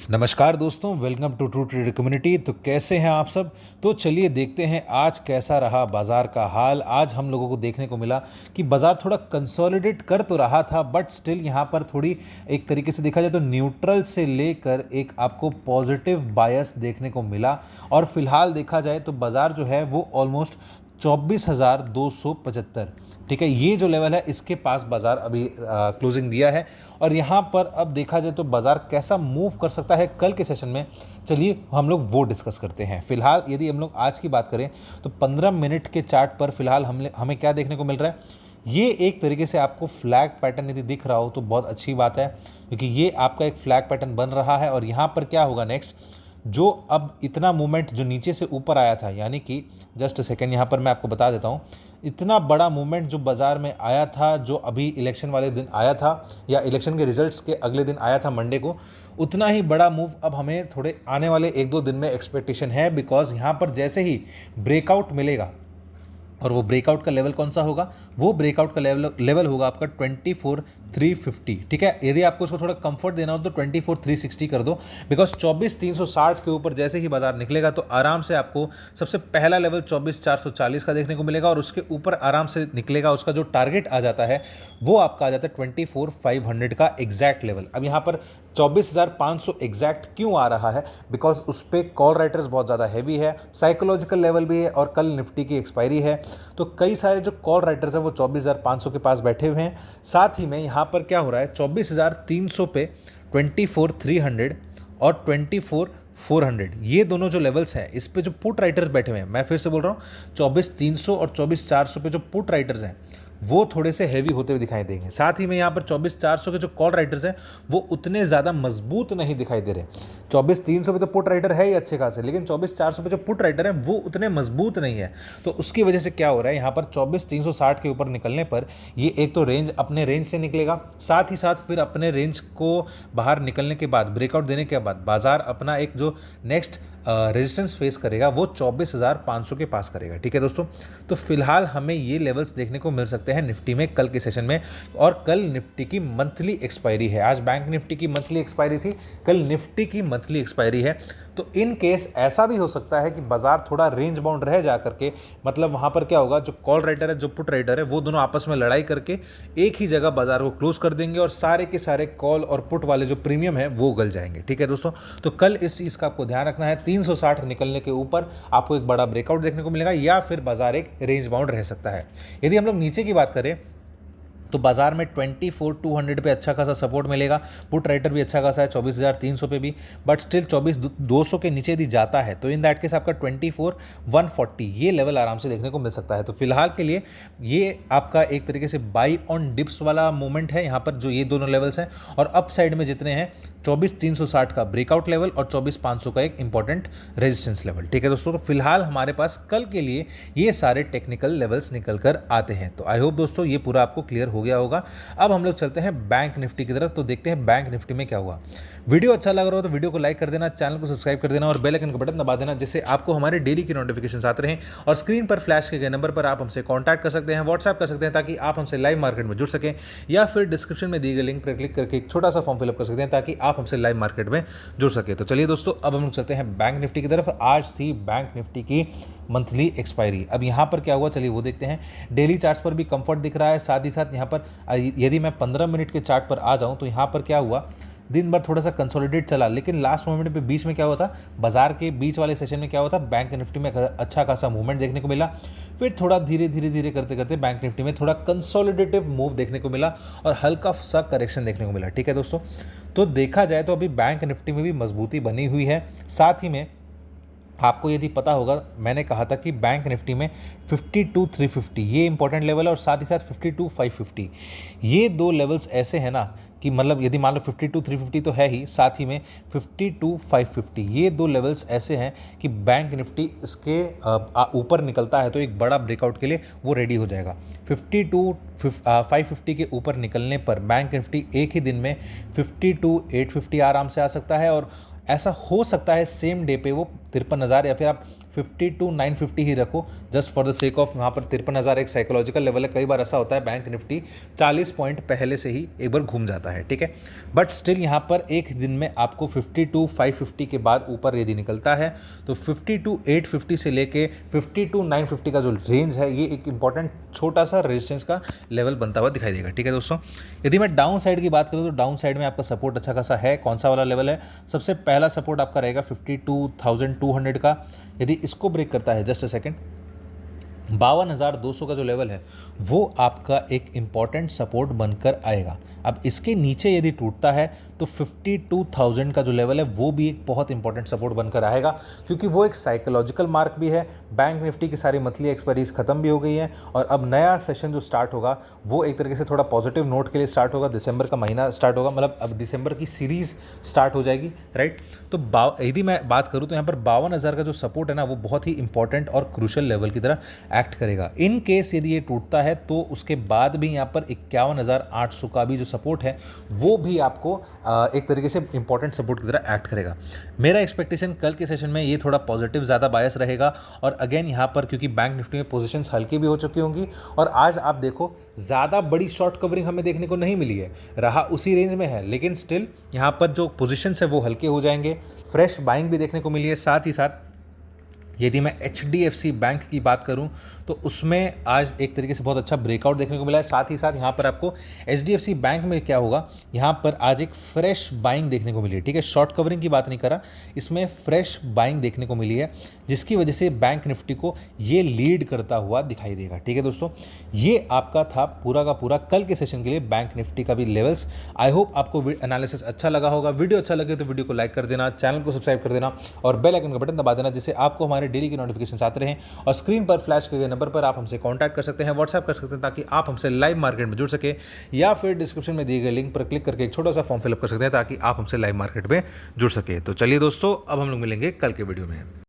नमस्कार दोस्तों, welcome to true trader community. तो कैसे हैं आप सब। तो चलिए देखते हैं आज कैसा रहा बाज़ार का हाल। आज हम लोगों को देखने को मिला कि बाज़ार थोड़ा कंसोलिडेट कर तो रहा था, बट स्टिल यहाँ पर थोड़ी एक तरीके से देखा जाए तो न्यूट्रल से लेकर एक आपको पॉजिटिव बायस देखने को मिला। और फिलहाल देखा जाए तो बाज़ार जो है वो ऑलमोस्ट 24,275, ठीक है, ये जो लेवल है इसके पास बाजार अभी क्लोजिंग दिया है। और यहाँ पर अब देखा जाए तो बाजार कैसा मूव कर सकता है कल के सेशन में, चलिए हम लोग वो डिस्कस करते हैं। फिलहाल यदि हम लोग आज की बात करें तो 15 मिनट के चार्ट पर फिलहाल हमें क्या देखने को मिल रहा है। ये एक तरीके से आपको फ्लैग पैटर्न यदि दिख रहा हो तो बहुत अच्छी बात है, क्योंकि ये आपका एक फ्लैग पैटर्न बन रहा है। और यहाँ पर क्या होगा नेक्स्ट, जो अब इतना मूवमेंट जो नीचे से ऊपर आया था, यानी कि जस्ट सेकेंड यहाँ पर मैं आपको बता देता हूँ, इतना बड़ा मूवमेंट जो बाज़ार में आया था, जो अभी इलेक्शन वाले दिन आया था या इलेक्शन के रिजल्ट्स के अगले दिन आया था मंडे को, उतना ही बड़ा मूव अब हमें थोड़े आने वाले एक दो दिन में एक्सपेक्टेशन है। बिकॉज यहाँ पर जैसे ही ब्रेकआउट मिलेगा, और वो ब्रेकआउट का लेवल कौन सा होगा, वो ब्रेकआउट का लेवल होगा आपका 24,350, ठीक है। यदि आपको उसको थोड़ा कंफर्ट देना हो तो 24,360 कर दो। बिकॉज 24,360 के ऊपर जैसे ही बाजार निकलेगा तो आराम से आपको सबसे पहला लेवल 24,440 का देखने को मिलेगा, और उसके ऊपर आराम से निकलेगा। उसका जो टारगेट आ जाता है वो आपका आ जाता है 24,500 का एग्जैक्ट लेवल। अब यहाँ पर 24,500 एग्जैक्ट क्यों आ रहा है, बिकॉज उस पर कॉल राइटर्स बहुत ज़्यादा हैवी है, साइकोलॉजिकल लेवल भी है, और कल निफ्टी की एक्सपायरी है। तो कई सारे जो कॉल राइटर्स हैं वो 24,500 के पास बैठे हुए हैं। साथ ही में यहाँ पर क्या हो रहा है, 24,300 पे 24,300 और 24,400, ये दोनों जो लेवल्स हैं इस पे जो पुट राइटर्स बैठे हुए हैं, मैं फिर से बोल रहा हूँ 24,300 और 24,400 पे जो पुट राइटर्स हैं वो थोड़े से हैवी होते हुए दिखाई देंगे। साथ ही में यहाँ पर 24,400 के जो कॉल राइटर्स हैं वो उतने ज़्यादा मजबूत नहीं दिखाई दे रहे। 24,300 पे तो पुट राइटर है ही अच्छे खासे, लेकिन 24,400 पे जो पुट राइटर है वो उतने मजबूत नहीं है। तो उसकी वजह से क्या हो रहा है, यहाँ पर 24,360 के ऊपर निकलने पर ये एक तो रेंज अपने रेंज से निकलेगा, साथ ही साथ फिर अपने रेंज को बाहर निकलने के बाद, ब्रेकआउट देने के बाद बाजार अपना एक जो नेक्स्ट रेजिस्टेंस फेस करेगा वो 24,500 के पास करेगा, ठीक है दोस्तों। तो फिलहाल हमें ये लेवल्स देखने को मिल सकते हैं निफ्टी में कल के सेशन में। और कल निफ्टी की मंथली एक्सपायरी है, आज बैंक निफ्टी की मंथली एक्सपायरी थी, कल निफ्टी की मंथली एक्सपायरी है। तो इन केस ऐसा भी हो सकता है कि बाजार थोड़ा रेंज बाउंड रह जा करके, मतलब वहाँ पर क्या होगा, जो कॉल राइटर है जो पुट राइटर है वो दोनों आपस में लड़ाई करके एक ही जगह बाजार को क्लोज कर देंगे, और सारे के सारे कॉल और पुट वाले जो प्रीमियम है वो गल जाएंगे, ठीक है दोस्तों। तो कल इस चीज़ का आपको ध्यान रखना है, 360 निकलने के ऊपर आपको एक बड़ा ब्रेकआउट देखने को मिलेगा, या फिर बाजार एक रेंज बाउंड रह सकता है। यदि हम लोग नीचे की बात करें तो बाजार में 24,200 पे अच्छा खासा सपोर्ट मिलेगा, पुट राइटर भी अच्छा खासा है 24,300 पे भी, बट स्टिल 24,200 के नीचे यदि जाता है तो इन दैट केस आपका 24,140 ये लेवल आराम से देखने को मिल सकता है। तो फिलहाल के लिए ये आपका एक तरीके से बाई ऑन डिप्स वाला मोमेंट है यहाँ पर, जो ये दोनों लेवल्स हैं। और अप साइड में जितने हैं 24,360 का ब्रेकआउट लेवल और 24,500 का एक इंपॉर्टेंट रेजिस्टेंस लेवल, ठीक है दोस्तों। तो फिलहाल हमारे पास कल के लिए ये सारे टेक्निकल लेवल्स निकल कर आते हैं। तो आई होप दोस्तों ये पूरा आपको क्लियर हो गया होगा। अब हम लोग चलते हैं बैंक निफ्टी की तरफ, तो देखते हैं बैंक निफ्टी में क्या हुआ। वीडियो अच्छा लग रहा हो तो वीडियो को लाइक कर देना, चैनल को सब्सक्राइब कर देना और बेल आइकन का बटन दबा देना, जिससे आपको हमारे डेली की नोटिफिकेशंस आते रहें। और स्क्रीन पर फ्लैश किए गए नंबर पर आप हमसे कांटेक्ट कर सकते हैं, व्हाट्सएप कर सकते हैं, ताकि आप हमसे लाइव मार्केट में जुड़ सकें, या फिर डिस्क्रिप्शन में दिए गए लिंक पर क्लिक करके एक छोटा सा फॉर्म फिलअप कर सकते हैं ताकि आप हमसे लाइव मार्केट में जुड़ सके। तो चलिए दोस्तों अब हम लोग चलते हैं बैंक निफ्टी की तरफ। आज थी बैंक निफ्टी की मंथली एक्सपायरी। अब यहाँ पर क्या हुआ, चलिए वो देखते हैं। डेली चार्ट्स पर भी कंफर्ट दिख रहा है, साथ ही साथ यहाँ पर यदि मैं 15 मिनट के चार्ट पर आ जाऊँ तो यहाँ पर क्या हुआ, दिन भर थोड़ा सा कंसोलिडेट चला, लेकिन लास्ट मोमेंट पे बीच में क्या हुआ था, बाजार के बीच वाले सेशन में क्या हुआ था, बैंक निफ्टी में अच्छा खासा मूवमेंट देखने को मिला। फिर थोड़ा धीरे धीरे धीरे करते करते बैंक निफ्टी में थोड़ा कंसोलिडेटिव मूव देखने को मिला और हल्का सा करेक्शन देखने को मिला, ठीक है दोस्तों। तो देखा जाए तो अभी बैंक निफ्टी में भी मजबूती बनी हुई है। साथ ही में आपको यदि पता होगा, मैंने कहा था कि बैंक निफ्टी में 52,350 ये इंपॉर्टेंट लेवल है, और साथ ही साथ 52,550 ये दो लेवल्स ऐसे हैं ना कि मतलब यदि मान लो 52,350 तो है ही, साथ ही में 52,550 ये दो लेवल्स ऐसे हैं कि बैंक निफ्टी इसके ऊपर निकलता है तो एक बड़ा ब्रेकआउट के लिए वो रेडी हो जाएगा। 52,550 के ऊपर निकलने पर बैंक निफ्टी एक ही दिन में 52,850 आराम से आ सकता है, और ऐसा हो सकता है सेम डे पे वो 53,000 या फिर आप 52,950 ही रखो, just for the sake of. वहाँ पर 53,000 एक साइकोलॉजिकल लेवल है। कई बार ऐसा होता है बैंक निफ्टी 40 पॉइंट पहले से ही एक बार घूम जाता है, ठीक है। बट स्टिल यहाँ पर एक दिन में आपको 52,550 के बाद ऊपर यदि निकलता है तो 52,850 से लेके 52,950 का जो रेंज है, ये एक इंपॉर्टेंट छोटा सा रेजिस्टेंस का लेवल बनता हुआ दिखाई देगा, ठीक है दोस्तों। यदि मैं डाउन साइड की बात करूँ तो डाउन साइड में आपका सपोर्ट अच्छा खासा है। कौन सा वाला लेवल है? सबसे पहला सपोर्ट आपका रहेगा 52,200 का। यदि इसको ब्रेक करता है, जस्ट अ सेकेंड, 52,200 का जो लेवल है वो आपका एक इम्पॉर्टेंट सपोर्ट बनकर आएगा। अब इसके नीचे यदि टूटता है तो 52,000 का जो लेवल है वो भी एक बहुत इंपॉर्टेंट सपोर्ट बनकर आएगा, क्योंकि वो एक साइकोलॉजिकल मार्क भी है। बैंक निफ्टी की सारी मंथली एक्सपायरीज खत्म भी हो गई हैं और अब नया सेशन जो स्टार्ट होगा वो एक तरीके से थोड़ा पॉजिटिव नोट के लिए स्टार्ट होगा। दिसंबर का महीना स्टार्ट होगा, मतलब अब दिसंबर की सीरीज स्टार्ट हो जाएगी, राइट। तो यदि मैं बात करूँ तो यहाँ पर 52,000 का जो सपोर्ट है ना, वो बहुत ही इंपॉर्टेंट और क्रूशल लेवल की तरह एक्ट करेगा। इन केस यदि ये टूटता है तो उसके बाद भी यहाँ पर 51,800 का भी जो सपोर्ट है वो भी आपको एक तरीके से इंपॉर्टेंट सपोर्ट की तरह एक्ट करेगा। मेरा एक्सपेक्टेशन कल के सेशन में ये थोड़ा पॉजिटिव ज़्यादा बायस रहेगा। और अगेन यहाँ पर क्योंकि बैंक निफ्टी में पोजीशंस हल्की भी हो चुकी होंगी और आज आप देखो ज़्यादा बड़ी शॉर्ट कवरिंग हमें देखने को नहीं मिली है, रहा उसी रेंज में है, लेकिन स्टिल यहाँ पर जो पोजीशंस है वो हल्के हो जाएंगे। फ्रेश बाइंग भी देखने को मिली है। साथ ही साथ यदि मैं HDFC बैंक की बात करूं तो उसमें आज एक तरीके से बहुत अच्छा ब्रेकआउट देखने को मिला है। साथ ही साथ यहाँ पर आपको HDFC बैंक में क्या होगा, यहाँ पर आज एक फ्रेश बाइंग देखने को मिली है, ठीक है। शॉर्ट कवरिंग की बात नहीं कर रहा, इसमें फ्रेश बाइंग देखने को मिली है, जिसकी वजह से बैंक निफ्टी को ये लीड करता हुआ दिखाई देगा, ठीक है दोस्तों। ये आपका था पूरा का पूरा कल के सेशन के लिए बैंक निफ्टी का भी लेवल्स। आई होप आपको एनालिसिस अच्छा लगा होगा। वीडियो अच्छा लगे तो वीडियो को लाइक कर देना, चैनल को सब्सक्राइब कर देना और बेल आइकन का बटन दबा देना, जिससे आपको हमारे डेली की नोटिफिकेशन आते रहें। और स्क्रीन पर फ्लैश किए गए नंबर पर आप हमसे कांटेक्ट कर सकते हैं, व्हाट्सएप कर सकते हैं, ताकि आप हमसे लाइव मार्केट में जुड़ सके, या फिर डिस्क्रिप्शन में दिए गए लिंक पर क्लिक करके एक छोटा सा फॉर्म फिलअप कर सकते हैं ताकि आप हमसे लाइव मार्केट में जुड़ सके। तो चलिए दोस्तों, अब हम लोग मिलेंगे कल के वीडियो में।